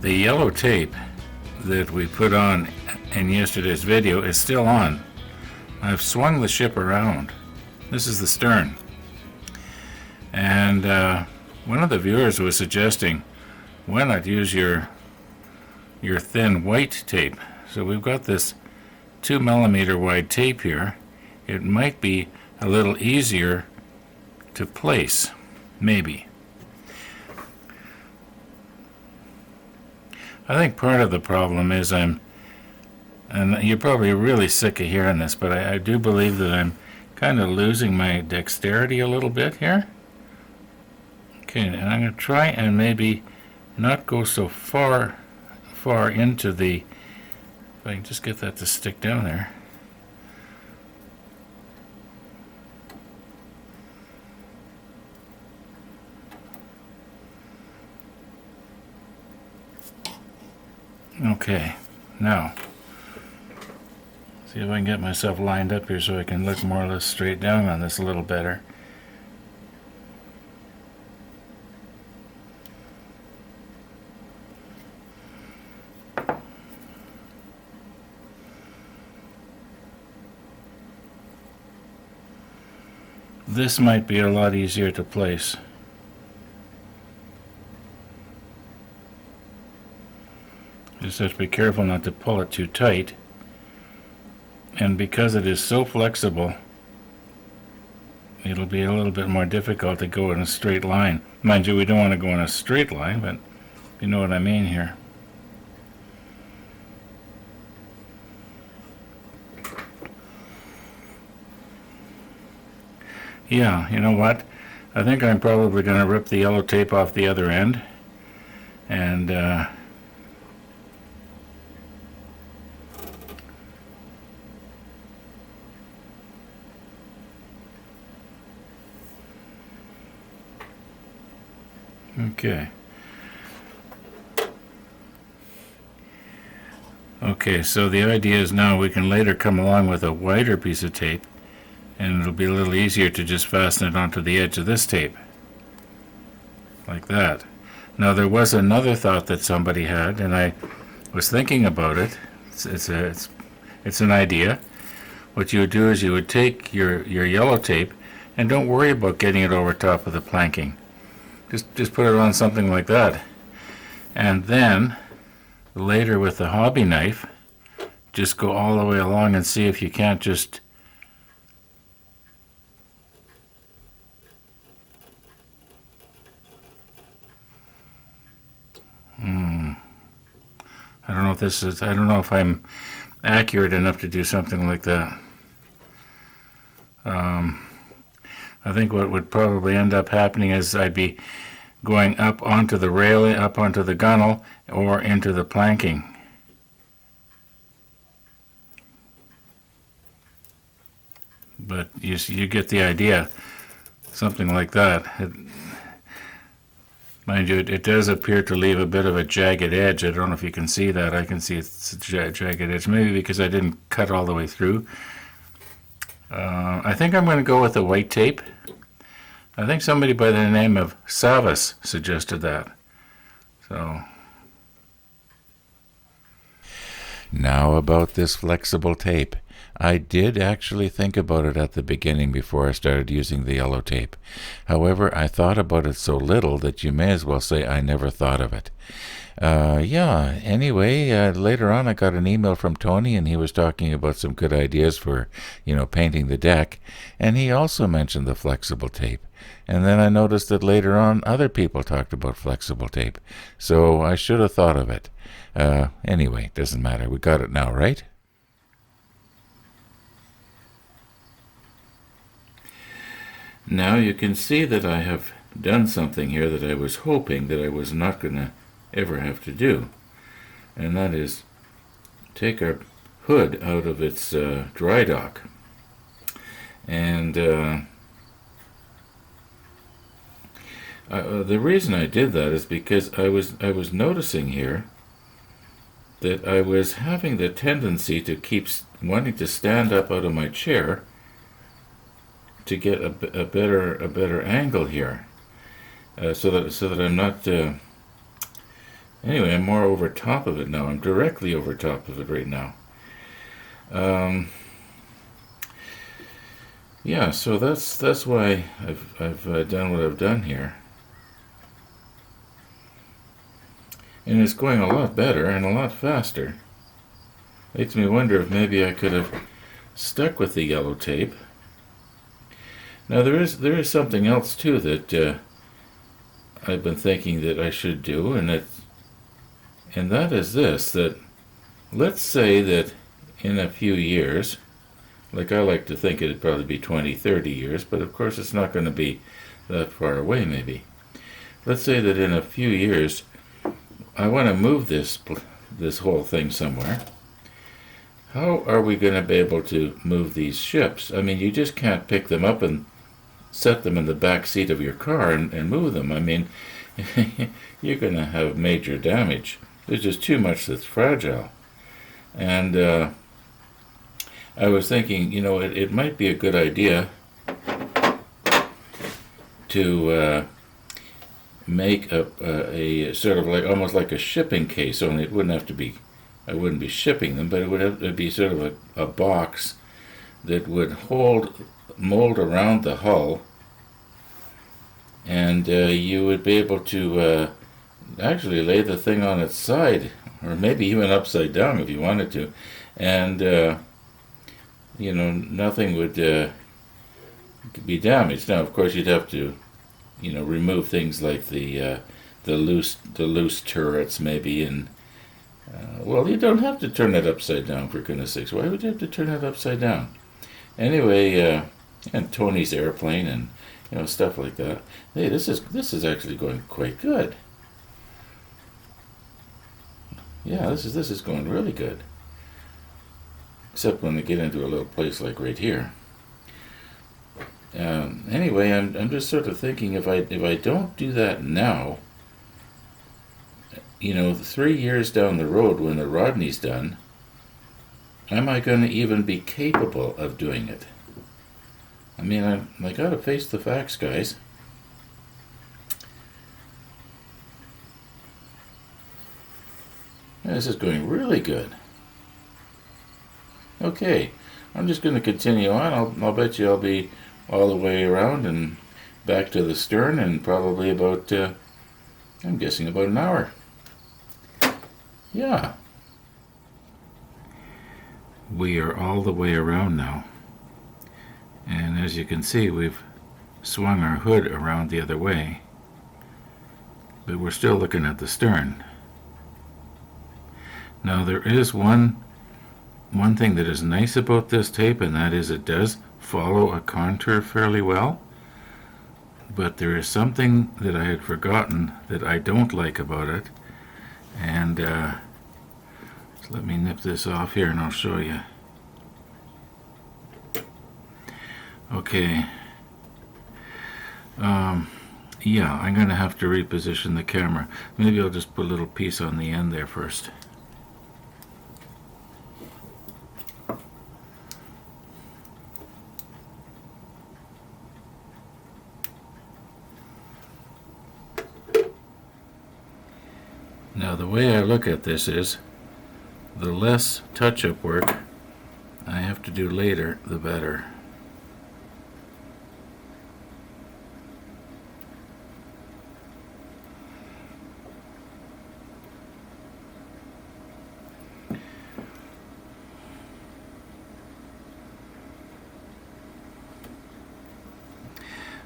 The yellow tape that we put on in yesterday's video is still on. I've swung the ship around. This is the stern. And one of the viewers was suggesting, why not use your thin white tape? So we've got this 2mm wide tape here. It might be a little easier to place, maybe. I think part of the problem is and you're probably really sick of hearing this, but I do believe that I'm kind of losing my dexterity a little bit here. Okay, and I'm going to try and maybe not go so far into the, if I can just get that to stick down there. Okay, now, see if I can get myself lined up here so I can look more or less straight down on this a little better. This might be a lot easier to place. Just have to be careful not to pull it too tight. And because it is so flexible, it'll be a little bit more difficult to go in a straight line. Mind you, we don't want to go in a straight line, but you know what I mean here. Yeah, you know what? I think I'm probably going to rip the yellow tape off the other end. And okay. Okay, so the idea is now we can later come along with a wider piece of tape, and it'll be a little easier to just fasten it onto the edge of this tape. Like that. Now there was another thought that somebody had, and I was thinking about it. It's an idea. What you would do is you would take your yellow tape, and don't worry about getting it over top of the planking. Just put it on something like that. And then, later with the hobby knife, just go all the way along and see if you can't just I don't know if I'm accurate enough to do something like that. I think what would probably end up happening is I'd be going up onto the railing, up onto the gunnel, or into the planking. But you get the idea. Something like that. Mind you, it does appear to leave a bit of a jagged edge. I don't know if you can see that. I can see it's a jagged edge. Maybe because I didn't cut all the way through. I think I'm going to go with the white tape. I think somebody by the name of Savas suggested that. So. Now about this flexible tape. I did actually think about it at the beginning before I started using the yellow tape. However, I thought about it so little that you may as well say I never thought of it. Anyway, later on I got an email from Tony, and he was talking about some good ideas for, painting the deck, and he also mentioned the flexible tape. And then I noticed that later on other people talked about flexible tape, so I should have thought of it. Anyway, doesn't matter. We got it now, right? Now you can see that I have done something here that I was hoping that I was not going to ever have to do. And that is take our hood out of its dry dock. And the reason I did that is because I was noticing here that I was having the tendency to keep wanting to stand up out of my chair to get a better angle here, so that I'm not Anyway, I'm more over top of it now. I'm directly over top of it right now. Yeah, so that's why I've done what I've done here, and it's going a lot better and a lot faster. Makes me wonder if maybe I could have stuck with the yellow tape. Now there is something else too that I've been thinking that I should do, and that is this: that let's say that in a few years. Like I like to think it'd probably be 20, 30 years, but of course it's not going to be that far away maybe. Let's say that in a few years I want to move this whole thing somewhere. How are we going to be able to move these ships? I mean, you just can't pick them up and set them in the back seat of your car and move them. I mean, you're going to have major damage. There's just too much that's fragile. And I was thinking, it might be a good idea to make a sort of like almost like a shipping case. Only it wouldn't have to be, I wouldn't be shipping them, but it would have to be sort of a box that would mold around the hull, and you would be able to actually lay the thing on its side, or maybe even upside down if you wanted to, and nothing would be damaged. Now, of course, you'd have to, remove things like the loose turrets, maybe, and well, you don't have to turn it upside down, for goodness sakes. Why would you have to turn it upside down? Anyway, and Tony's airplane and stuff like that. Hey, this is actually going quite good. Yeah, this is going really good. Except when we get into a little place like right here. Anyway, I'm just sort of thinking if I don't do that now, 3 years down the road when the Rodney's done, am I going to even be capable of doing it? I mean, I got to face the facts, guys. Yeah, this is going really good. Okay, I'm just going to continue on. I'll bet you I'll be all the way around and back to the stern in probably about, I'm guessing about an hour. Yeah. We are all the way around now. And as you can see, we've swung our hood around the other way. But we're still looking at the stern. Now there is one thing that is nice about this tape, and that is it does follow a contour fairly well. But there is something that I had forgotten that I don't like about it. And so let me nip this off here and I'll show you. Okay. Yeah, I'm going to have to reposition the camera. Maybe I'll just put a little piece on the end there first. Now the way I look at this is, the less touch-up work I have to do later, the better.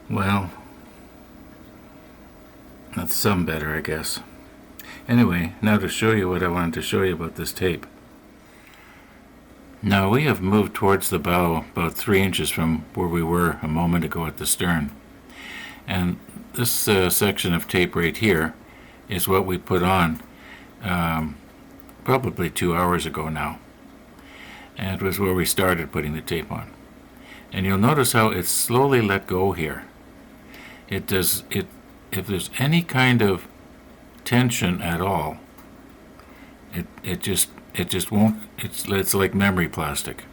Well, that's some better, I guess. Anyway, now to show you what I wanted to show you about this tape. Now we have moved towards the bow about 3 inches from where we were a moment ago at the stern. And this section of tape right here is what we put on probably 2 hours ago now. And it was where we started putting the tape on. And you'll notice how it's slowly let go here. If there's any kind of tension at all, it just won't. It's like memory plastic.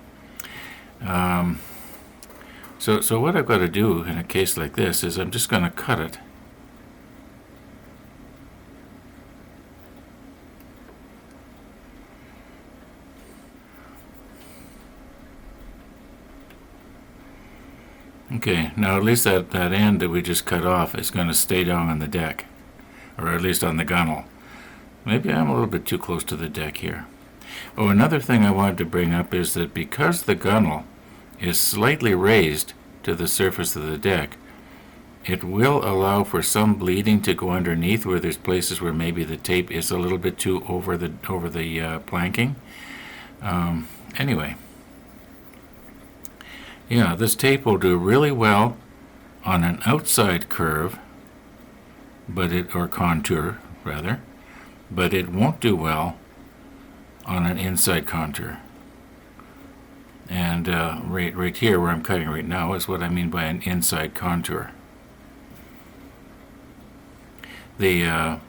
So what I've got to do in a case like this is I'm just going to cut it. Okay, now at least that end that we just cut off is going to stay down on the deck, or at least on the gunnel. Maybe I'm a little bit too close to the deck here. Oh, another thing I wanted to bring up is that because the gunnel is slightly raised to the surface of the deck, it will allow for some bleeding to go underneath where there's places where maybe the tape is a little bit too over the planking. Anyway, yeah, this tape will do really well on an outside curve, or contour rather, but it won't do well on an inside contour. And right here where I'm cutting right now is what I mean by an inside contour. The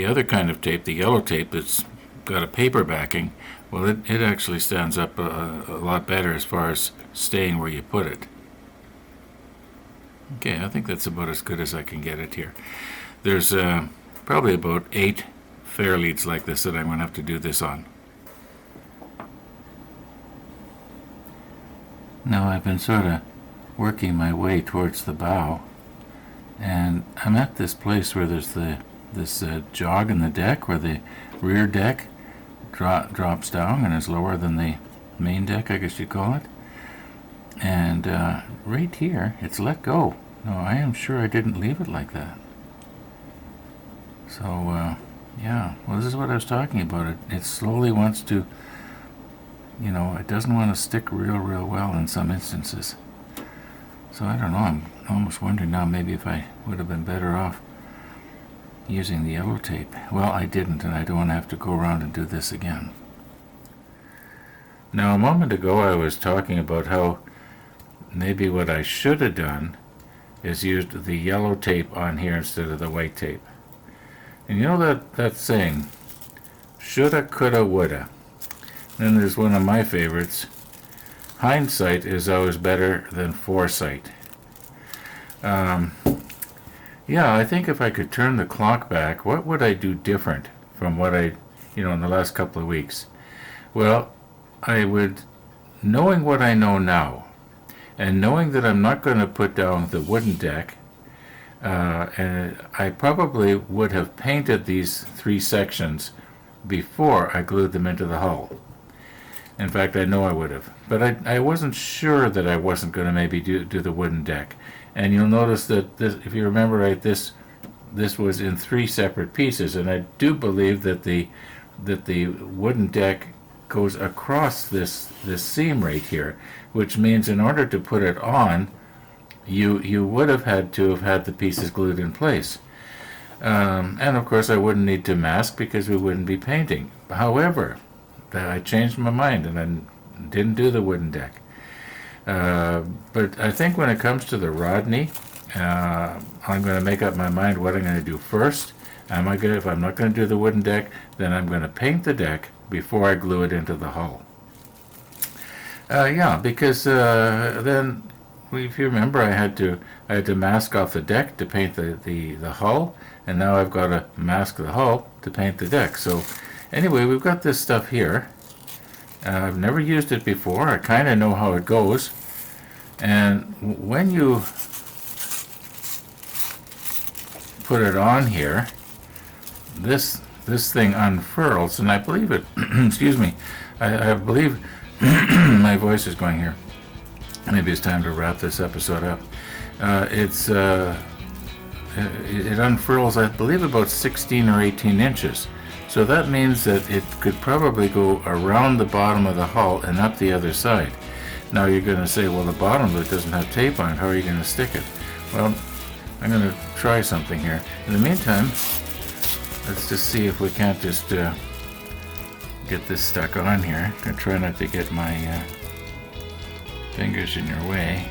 other kind of tape, the yellow tape that's got a paper backing, well, it actually stands up a lot better as far as staying where you put it. Okay, I think that's about as good as I can get it here. There's probably about 8 fair leads like this that I'm going to have to do this on. Now I've been sort of working my way towards the bow, and I'm at this place where there's this jog in the deck where the rear deck drops down and is lower than the main deck, I guess you'd call it. And right here, it's let go. No, I am sure I didn't leave it like that. So, yeah, well, this is what I was talking about. It slowly wants to, it doesn't want to stick real well in some instances. So I don't know, I'm almost wondering now maybe if I would have been better off using the yellow tape. Well, I didn't, and I don't want to have to go around and do this again. Now, a moment ago I was talking about how maybe what I should have done is used the yellow tape on here instead of the white tape. And you know that saying, shoulda, coulda, woulda. Then there's one of my favorites, hindsight is always better than foresight. Yeah, I think if I could turn the clock back, what would I do different from what I, in the last couple of weeks? Well, I would, knowing what I know now, and knowing that I'm not going to put down the wooden deck, and I probably would have painted these 3 sections before I glued them into the hull. In fact, I know I would have. But I wasn't sure that I wasn't going to maybe do the wooden deck. And you'll notice that this, if you remember right, this was in 3 separate pieces, and I do believe that the wooden deck goes across this seam right here, which means in order to put it on, you would have had to have had the pieces glued in place. And of course I wouldn't need to mask because we wouldn't be painting. However, I changed my mind and I didn't do the wooden deck. But I think when it comes to the Rodney, I'm going to make up my mind what I'm going to do first. If I'm not going to do the wooden deck, then I'm going to paint the deck before I glue it into the hull. Yeah, because then, if you remember, I had to mask off the deck to paint the hull, and now I've got to mask the hull to paint the deck. So anyway, we've got this stuff here. I've never used it before. I kind of know how it goes. And when you put it on here, this thing unfurls, and I believe it, excuse me, I believe my voice is going here. Maybe it's time to wrap this episode up. It unfurls, I believe, about 16 or 18 inches. So that means that it could probably go around the bottom of the hull and up the other side. Now you're going to say, well, the bottom of it doesn't have tape on it. How are you going to stick it? Well, I'm going to try something here. In the meantime, let's just see if we can't just get this stuck on here. I'm going to try not to get my fingers in your way.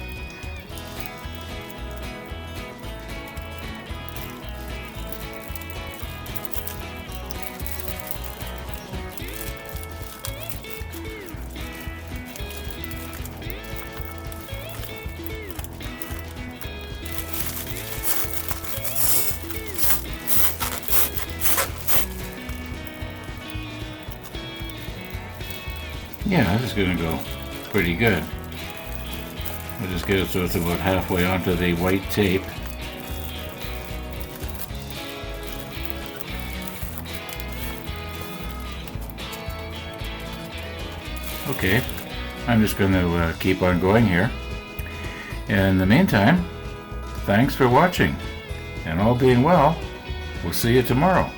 Yeah, this is going to go pretty good. We'll just get it so it's about halfway onto the white tape. Okay, I'm just going to keep on going here. In the meantime, thanks for watching. And all being well, we'll see you tomorrow.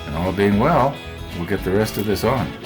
And all being well, we'll get the rest of this on.